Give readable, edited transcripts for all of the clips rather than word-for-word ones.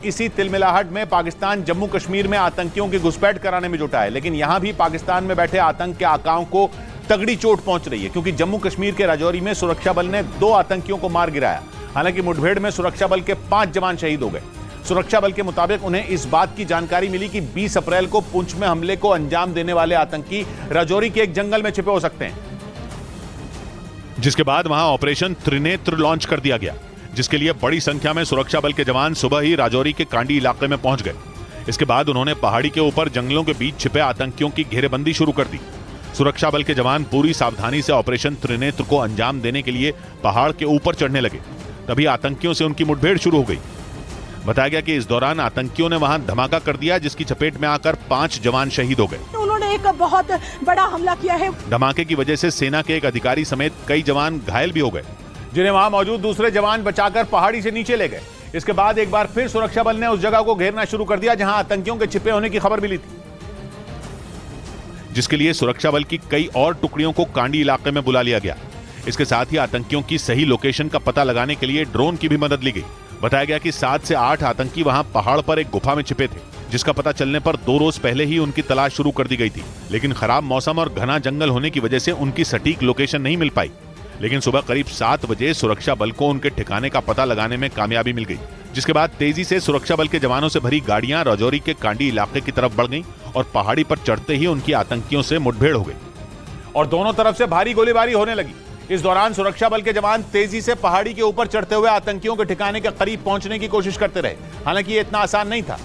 इसी तिलमिलाहट में पाकिस्तान जम्मू कश्मीर में आतंकियों की घुसपैठ कराने में जुटा है, लेकिन यहां भी पाकिस्तान में बैठे आतंक के आकाओं को तगड़ी चोट पहुंच रही है, क्योंकि जम्मू कश्मीर के राजौरी में सुरक्षा बल ने 2 आतंकियों को मार गिराया। हालांकि मुठभेड़ में सुरक्षा बल के 5 जवान शहीद हो गए। सुरक्षा बल के मुताबिक उन्हें इस बात की जानकारी मिली कि 20 अप्रैल को पुंछ में हमले को अंजाम देने वाले आतंकी राजौरी के एक जंगल में छिपे हो सकते हैं, जिसके बाद वहां ऑपरेशन त्रिनेत्र लॉन्च कर दिया गया, जिसके लिए बड़ी संख्या में सुरक्षा बल के जवान सुबह ही राजौरी के कांडी इलाके में पहुंच गए। इसके बाद उन्होंने पहाड़ी के ऊपर जंगलों के बीच छिपे आतंकियों की घेरेबंदी शुरू कर दी। सुरक्षा बल के जवान पूरी सावधानी से ऑपरेशन त्रिनेत्र को अंजाम देने के लिए पहाड़ के ऊपर चढ़ने लगे। तभी आतंकियों से उनकी मुठभेड़ शुरू हो गई। बताया गया कि इस दौरान आतंकियों ने वहां धमाका कर दिया, जिसकी चपेट में आकर 5 जवान शहीद हो गए। उन्होंने एक बहुत बड़ा हमला किया है। धमाके की वजह से सेना के एक अधिकारी समेत कई जवान घायल भी हो गए, जिन्हें वहां मौजूद दूसरे जवान बचाकर पहाड़ी से नीचे ले गए। इसके बाद एक बार फिर सुरक्षा बल ने उस जगह को घेरना शुरू कर दिया जहां आतंकियों के छिपे होने की खबर मिली थी, जिसके लिए सुरक्षा बल की कई और टुकड़ियों को कांडी इलाके में बुला लिया गया। इसके साथ ही आतंकियों की सही लोकेशन का पता लगाने के लिए ड्रोन की भी मदद ली गई। बताया गया कि 7 से 8 आतंकी वहां पहाड़ पर एक गुफा में छिपे थे, जिसका पता चलने पर 2 रोज पहले ही उनकी तलाश शुरू कर दी गई थी। लेकिन खराब मौसम और घना जंगल होने की वजह से उनकी सटीक लोकेशन नहीं मिल पाई। लेकिन सुबह करीब 7 बजे सुरक्षा बल को उनके ठिकाने का पता लगाने में कामयाबी मिल गई, जिसके बाद तेजी से सुरक्षा बल के जवानों से भरी गाड़ियां राजौरी के कांडी इलाके की तरफ बढ़ गईं और पहाड़ी पर चढ़ते ही उनकी आतंकियों से मुठभेड़ हो गई और दोनों तरफ से भारी गोलीबारी होने लगी। इस दौरान सुरक्षा बल के जवान तेजी से पहाड़ी के ऊपर चढ़ते हुए आतंकियों के ठिकाने के करीब पहुंचने की कोशिश करते रहे। हालांकि ये इतना आसान नहीं था,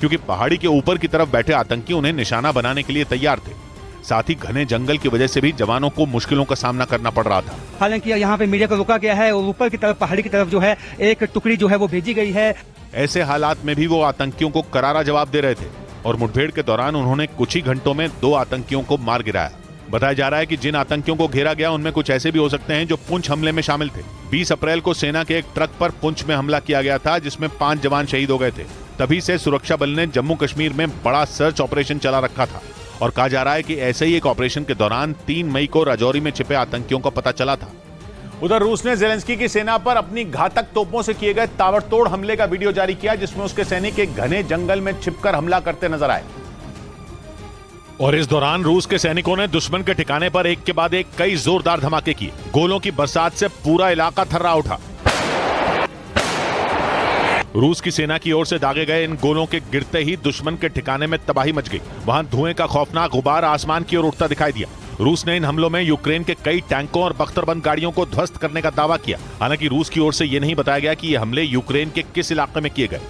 क्योंकि पहाड़ी के ऊपर की तरफ बैठे आतंकी उन्हें निशाना बनाने के लिए तैयार थे। साथ ही घने जंगल की वजह से भी जवानों को मुश्किलों का सामना करना पड़ रहा था। हालांकि यहाँ पे मीडिया को रोका गया है और ऊपर की तरफ पहाड़ी की तरफ जो है एक टुकड़ी जो है वो भेजी गई है। ऐसे हालात में भी वो आतंकियों को करारा जवाब दे रहे थे और मुठभेड़ के दौरान उन्होंने कुछ ही घंटों में 2 आतंकियों को मार गिराया। बताया जा रहा है कि जिन आतंकियों को घेरा गया उनमें कुछ ऐसे भी हो सकते हैं जो पुंछ हमले में शामिल थे। 20 अप्रैल को सेना के एक ट्रक पर पुंछ में हमला किया गया था, जिसमें 5 जवान शहीद हो गए थे। तभी से सुरक्षा बल ने जम्मू कश्मीर में बड़ा सर्च ऑपरेशन चला रखा था और कहा जा रहा है कि ऐसे ही एक ऑपरेशन के दौरान 3 मई को राजौरी में छिपे आतंकियों का पता चला था। उधर रूस ने ज़ेलेंस्की की सेना पर अपनी घातक तोपों से किए गए ताबड़तोड़ हमले का वीडियो जारी किया, जिसमें उसके सैनिक एक घने जंगल में छिपकर हमला करते नजर आए और इस दौरान रूस के सैनिकों ने दुश्मन के ठिकाने पर एक के बाद एक कई जोरदार धमाके किए। गोलों की बरसात से पूरा इलाका थर्रा उठा। रूस की सेना की ओर से दागे गए इन गोलों के गिरते ही दुश्मन के ठिकाने में तबाही मच गई। वहां धुएं का खौफनाक गुबार आसमान की ओर उठता दिखाई दिया। रूस ने इन हमलों में यूक्रेन के कई टैंकों और बख्तरबंद गाड़ियों को ध्वस्त करने का दावा किया। हालांकि रूस की ओर से यह नहीं बताया गया कि ये हमले यूक्रेन के किस इलाके में किए गए।